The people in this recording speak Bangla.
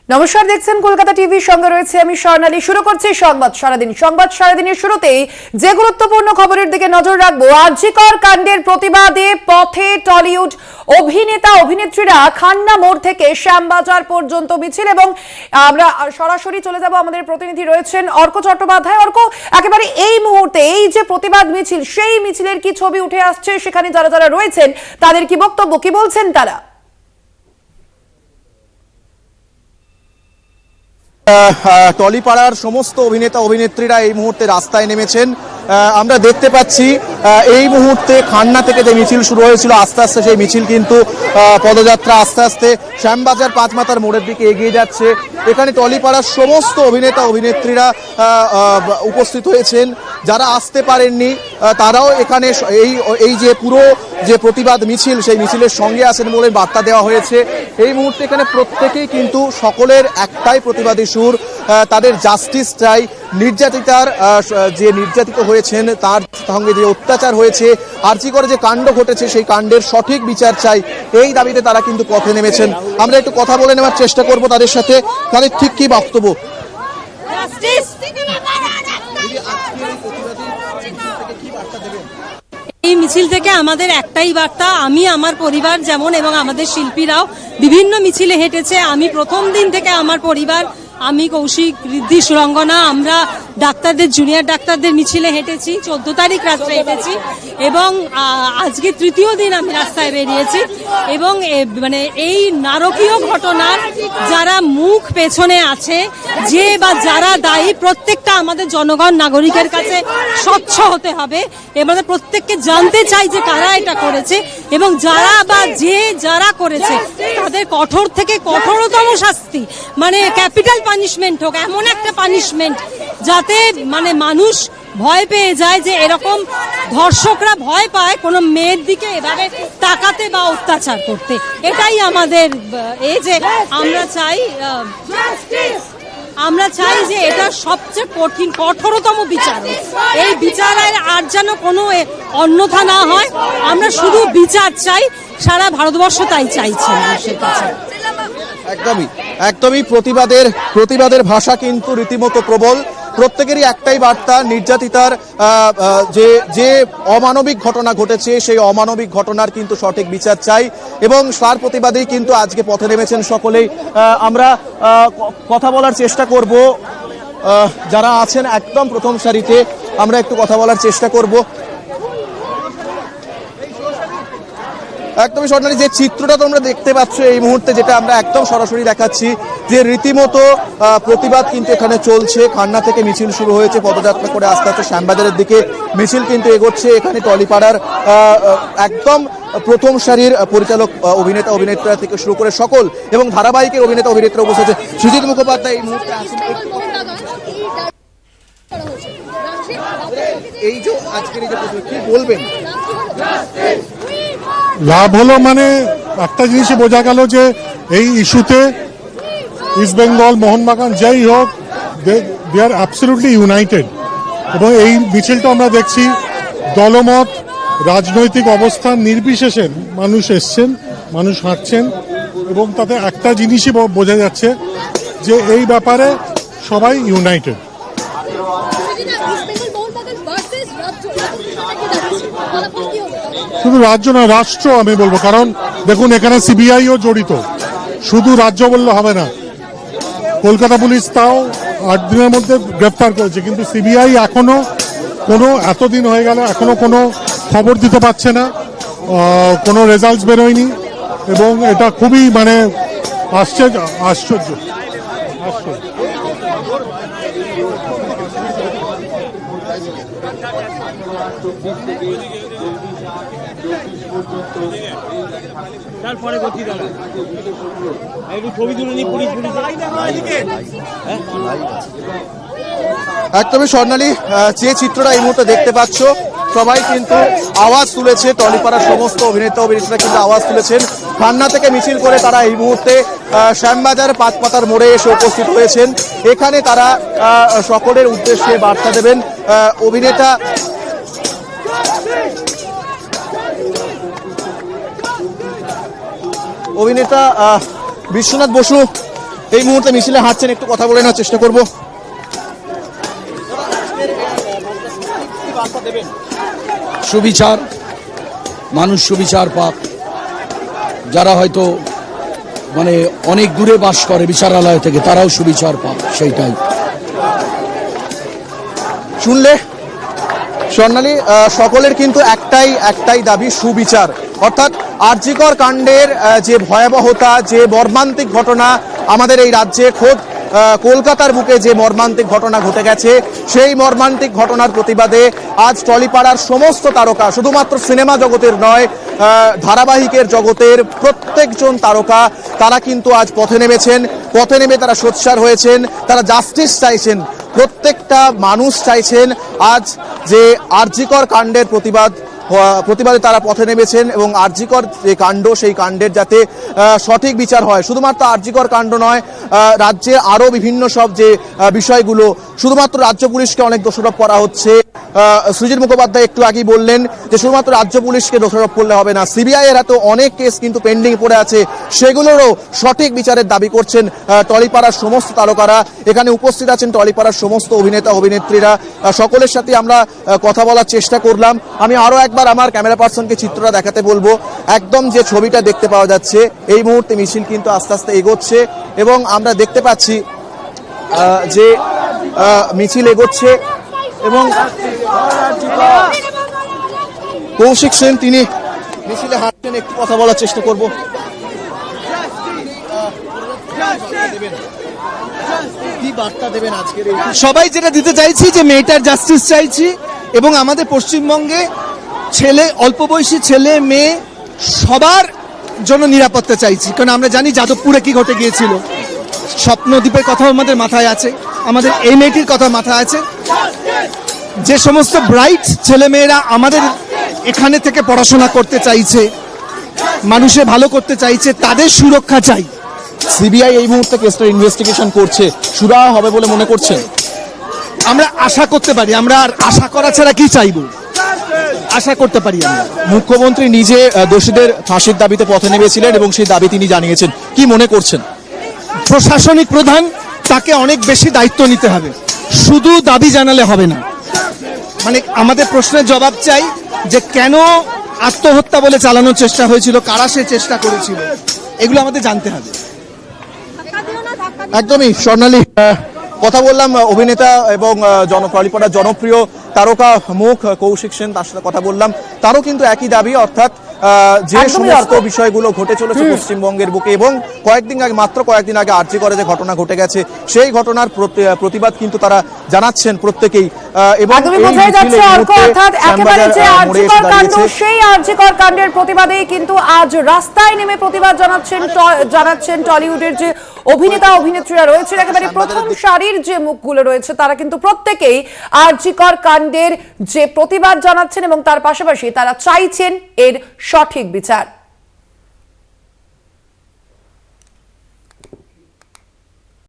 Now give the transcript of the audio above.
নমস্কার, দেখছেন কলকাতা টিভির সঙ্গে রয়েছে আমি স্বর্ণালী। শুরু করছি সংবাদ সারাদিন। সংবাদ সারাদিনের শুরুতেই যে গুরুত্বপূর্ণ খবরের দিকে নজর রাখবো। আরজিকর কাণ্ডের প্রতিবাদে পথে টলিউড অভিনেতা অভিনেত্রীরা খান্না মোড় থেকে শ্যামবাজার পর্যন্ত মিছিল, এবং আমরা সরাসরি চলে যাব, আমাদের প্রতিনিধি রয়েছেন অর্ক চট্টোপাধ্যায়। অর্ক, একেবারে এই মুহূর্তে এই যে প্রতিবাদ মিছিল, সেই মিছিলের কি ছবি উঠে আসছে, সেখানে যারা যারা রয়েছেন তাদের কি বক্তব্য, কি বলছেন তারা? টলিপাড়ার সমস্ত অভিনেতা অভিনেত্রীরা এই মুহূর্তে রাস্তায় নেমেছেন। আমরা দেখতে পাচ্ছি এই মুহূর্তে খান্না থেকে যে মিছিল শুরু হয়েছিল, আস্তে আস্তে সেই মিছিল কিন্তু পদযাত্রা আস্তে আস্তে শ্যামবাজার পাঁচমাথার মোড়ের দিকে এগিয়ে যাচ্ছে। এখানে টলিপাড়ার সমস্ত অভিনেতা অভিনেত্রীরা উপস্থিত হয়েছেন। যারা আসতে পারেননি তারাও এখানে এই যে পুরো যে প্রতিবাদ মিছিল, সেই মিছিলের সঙ্গে আছেন বলে বার্তা দেওয়া হয়েছে। এই মুহূর্তে এখানে প্রত্যেকেই কিন্তু সকলের একটাই প্রতিবাদী সুর, তাদের জাস্টিস চাই। নির্যাতিতার যে নির্যাতিত হয়েছেন তার সঙ্গে যে অত্যাচার হয়েছে, আরজিকরে যে কাণ্ড ঘটেছে সেই কাণ্ডের সঠিক বিচার চাই, এই দাবিতে তারা কিন্তু পথে নেমেছেন। আমরা একটু কথা বলে নেওয়ার চেষ্টা করব তাদের সাথে, তাদের ঠিক কি বক্তব্য। এই মিছিল থেকে আমাদের একটাই বার্তা, আমি আমার পরিবার যেমন এবং আমাদের শিল্পীরাও বিভিন্ন মিছিলে হেঁটেছে। আমি প্রথম দিন থেকে আমার পরিবার, আমি কৌশিক, ঋদ্ধি, সুরঙ্গনা, আমরা ডাক্তারদের জুনিয়র ডাক্তারদের মিছিলে হেঁটেছি। 14 তারিখ রাত্রে হেঁটেছি এবং আজকে তৃতীয় দিন আমি রাস্তায় বেরিয়েছি। এবং মানে এই নারকীয় ঘটনার যারা মুখ পেছনে আছে, যে বা যারা দায়ী, প্রত্যেকটা আমাদের জনগণ নাগরিকের কাছে স্বচ্ছ হতে হবে। এবারে প্রত্যেককে জানতে চাই যে কারা এটা করেছে, এবং যারা বা যারা করেছে তাদের কঠোর থেকে কঠোরতম শাস্তি, মানে ক্যাপিটাল পানিশমেন্ট হোক, এমন একটা পানিশমেন্ট যাতে মানে মানুষ ভয় পেয়ে যায়, যে এরকম ধর্ষকরা ভয় পায় কোনো মেয়ের দিকে এভাবে তাকাতে বা অত্যাচার করতে। এটাই আমাদের এই যে আমরা চাই যে এটা সবচেয়ে কঠিন কঠোরতম বিচার। এই বিচারের আর যেন কোনো অন্যথা না হয়। আমরা শুধু বিচার চাই, সারা ভারতবর্ষ তাই চাইছে মানুষের কাছে। একদমই প্রতিবাদের ভাষা কিন্তু রীতিমতো প্রবল। প্রত্যেকেরই একটাই বার্তা, নির্যাতিতার যে অমানবিক ঘটনা ঘটেছে সেই অমানবিক ঘটনার কিন্তু সঠিক বিচার চাই, এবং তার প্রতিবাদেই কিন্তু আজকে পথে নেমেছেন সকলেই। আমরা কথা বলার চেষ্টা করব যারা আছেন একদম প্রথম সারিতে, আমরা একটু কথা বলার চেষ্টা করব। একদমই স্বর্ণালী, যে চিত্রটা তোমরা দেখতে পাচ্ছ এই মুহূর্তে, যেটা আমরা একদম সরাসরি দেখাচ্ছি, যে রীতিমতো প্রতিবাদ কিন্তু এখানে চলছে। খান্না থেকে মিছিল শুরু হয়েছে, পদযাত্রা করে আস্তে আস্তে শ্যামবাজারের দিকে মিছিল কিন্তু এগোচ্ছে। এখানে টলিপাড়ার একদম প্রথম সারির পরিচালক, অভিনেতা অভিনেত্রীরা থেকে শুরু করে সকল, এবং ধারাবাহিকের অভিনেতা অভিনেত্রী উপস্থিত আছে। সুজিত মুখোপাধ্যায় এই মুহূর্তে আছেন। এই যে আজকের এই যে কি বলবেন? লাভ হলো মানে একটা জিনিসই বোঝা গেল যে এই ইস্যুতে ইস্ট বেঙ্গল, মোহনবাগান যাই হোক, দে আর অ্যাবসলিউটলি ইউনাইটেড। এবং এই মিছিলটা আমরা দেখছি দলমত, রাজনৈতিক অবস্থান নির্বিশেষে মানুষ এসছেন, মানুষ হাঁটছেন, এবং তাতে একটা জিনিসই বোঝা যাচ্ছে যে এই ব্যাপারে সবাই ইউনাইটেড। শুধু রাজ্য না, রাষ্ট্র আমি বলবো, কারণ দেখুন এখানে সিবিআইও জড়িত, শুধু রাজ্য বললে হবে না। কলকাতা পুলিশ তাও 8 দিনের মধ্যে গ্রেফতার করেছে, কিন্তু সিবিআই এখনো এতদিন হয়ে গেল এখনো কোনো খবর দিতে পারছে না, কোনো রেজাল্ট বেরোয়নি, এবং এটা খুবই মানে আশ্চর্য। তারপরে গতি দাঁড়া একটু ছবি তুলে নি পুলিশ একদমই স্বর্ণালী, যে চিত্রটা এই মুহূর্তে দেখতে পাচ্ছ, সবাই কিন্তু আওয়াজ তুলেছে। টলিপাড়ার সমস্ত অভিনেতা অভিনেত্রীরা কিন্তু আওয়াজ তুলেছেন। খান্না থেকে মিছিল করে তারা এই মুহূর্তে শ্যামবাজার পাঁচমাথার মোড়ে এসে উপস্থিত হয়েছেন। এখানে তারা সকলের উদ্দেশ্যে বার্তা দেবেন। অভিনেতা বিশ্বনাথ বসু এই মুহূর্তে মিছিলে হাঁটছেন, একটু কথা বলে নেওয়ার চেষ্টা করব। সুবিচার, মানুষ সুবিচার পাক, যারা হয়তো মানে অনেক দূরে বাস করে বিচারালয় থেকে, তারাও সুবিচার পাক, সেইটাই। শুনলে স্বর্ণালী, সকলের কিন্তু একটাই দাবি, সুবিচার। অর্থাৎ আরজিকর কাণ্ডের যে ভয়াবহতা, যে মর্মান্তিক ঘটনা আমাদের এই রাজ্যে, খোদ কলকাতার বুকে যে মর্মান্তিক ঘটনা ঘটে গেছে, সেই মর্মান্তিক ঘটনার প্রতিবাদে আজ টলিপাড়ার সমস্ত তারকা, শুধুমাত্র সিনেমা জগতের নয়, ধারাবাহিকের জগতের প্রত্যেকজন তারকা তারা কিন্তু আজ পথে নেমেছেন। পথে নেমে তারা সোচ্চার হয়েছেন, তারা জাস্টিস চাইছেন। প্রত্যেকটা মানুষ চাইছেন আজ যে আরজিকর কাণ্ডের প্রতিবাদে তারা পথে নেমেছেন এবং আরজিকর যে কাণ্ড, সেই কাণ্ডের যাতে সঠিক বিচার হয়। শুধুমাত্র আরজিকর কাণ্ড নয়, রাজ্যে আরও বিভিন্ন সব যে বিষয়গুলো, শুধুমাত্র রাজ্য পুলিশকে অনেক দোষারোপ করা হচ্ছে। সুজিত মুখোপাধ্যায় একটু আগেই বললেন যে শুধুমাত্র রাজ্য পুলিশকে দোষারোপ করলে হবে না, সিবিআই এর এত অনেক কেস কিন্তু পেন্ডিং পড়ে আছে, সেগুলোরও সঠিক বিচারের দাবি করছেন টলিপাড়ার সমস্ত তারকারা। এখানে উপস্থিত আছেন টলিপাড়ার সমস্ত অভিনেতা অভিনেত্রীরা, সকলের সাথে আমরা কথা বলার চেষ্টা করলাম। আমি আরও একবার আমার ক্যামেরা পার্সনকে চিত্রটা দেখাতে বলবো। একদম যে ছবিটা দেখতে পাওয়া যাচ্ছে, এই মুহূর্তে মিছিল কিন্তু আস্তে আস্তে এগোচ্ছে এবং আমরা দেখতে পাচ্ছি যে মিছিল এগোচ্ছে এবং কৌশিক সেন তিনি মিছিলে হাঁটছেন, একটু কথা বলার চেষ্টা করব। কি বার্তা দেবেন আজকের? সবাই যেটা দিতে চাইছি যে মেয়েটার জাস্টিস চাইছি এবং আমাদের পশ্চিমবঙ্গে অল্প বয়সী ছেলে মেয়ে সবার জন্য নিরাপত্তা চাইছি, কারণ আমরা জানি যাদবপুরে কি ঘটে গিয়েছিল। স্বপ্নদ্বীপের কথাও আমাদের মাথায় আছে, আমাদের এই মেয়েটির কথা মাথায় আছে। যে সমস্ত ব্রাইট ছেলেমেয়েরা আমাদের এখানে থেকে পড়াশোনা করতে চাইছে, মানুষে ভালো করতে চাইছে, তাদের সুরক্ষা চাই। সিবিআই এই মুহূর্তে কেসটা ইনভেস্টিগেশন করছে, সুরাহা হবে বলে মনে করছেন? আমরা আশা করতে পারি, আমরা আর আশা করা ছাড়া কি চাইবো, আশা করতে পারি আমরা। মুখ্যমন্ত্রী নিজে দোষীদের ফাঁসির দাবিতে পথে নেমেছিলেন এবং সেই দাবি তিনি জানিয়েছেন, কি মনে করছেন? প্রশাসনিক প্রধান, তাকে অনেক বেশি দায়িত্ব নিতে হবে, শুধু দাবি জানালে হবে না। মানে আমাদের প্রশ্নের জবাব চাই যে কেন আত্মহত্যা বলে চালানোর চেষ্টা হয়েছিল, কারা সে চেষ্টা করেছিল, এগুলো আমাদের জানতে হবে। একদমই স্বর্ণালী, কথা বললাম অভিনেতা এবং টলিপাড়ার জনপ্রিয় তারকা মুখ কৌশিক সেন, তার সাথে কথা বললাম। তারও কিন্তু একই দাবি, অর্থাৎ যে সমস্ত বিষয়গুলো ঘটে চলেছে পশ্চিমবঙ্গের বুকে এবং মাত্র কয়েকদিন আগে আরজিকরে যে ঘটনা ঘটে গেছে, সেই ঘটনার প্রতিবাদ কিন্তু তারা জানাচ্ছেন প্রত্যেকেই। এবং সেই আরজিকর কাণ্ডের প্রতিবাদেই কিন্তু আজ রাস্তায় নেমে প্রতিবাদ জানাচ্ছেন টলিউডের যে অভিনেতা অভিনেত্রীরা রয়েছে, একেবারে প্রথম সারির যে মুখগুলো রয়েছে, তারা কিন্তু প্রত্যেকেই আরজিকর কাণ্ডের যে প্রতিবাদ জানাচ্ছেন এবং তার পাশাপাশি তারা চাইছেন এর সঠিক বিচার।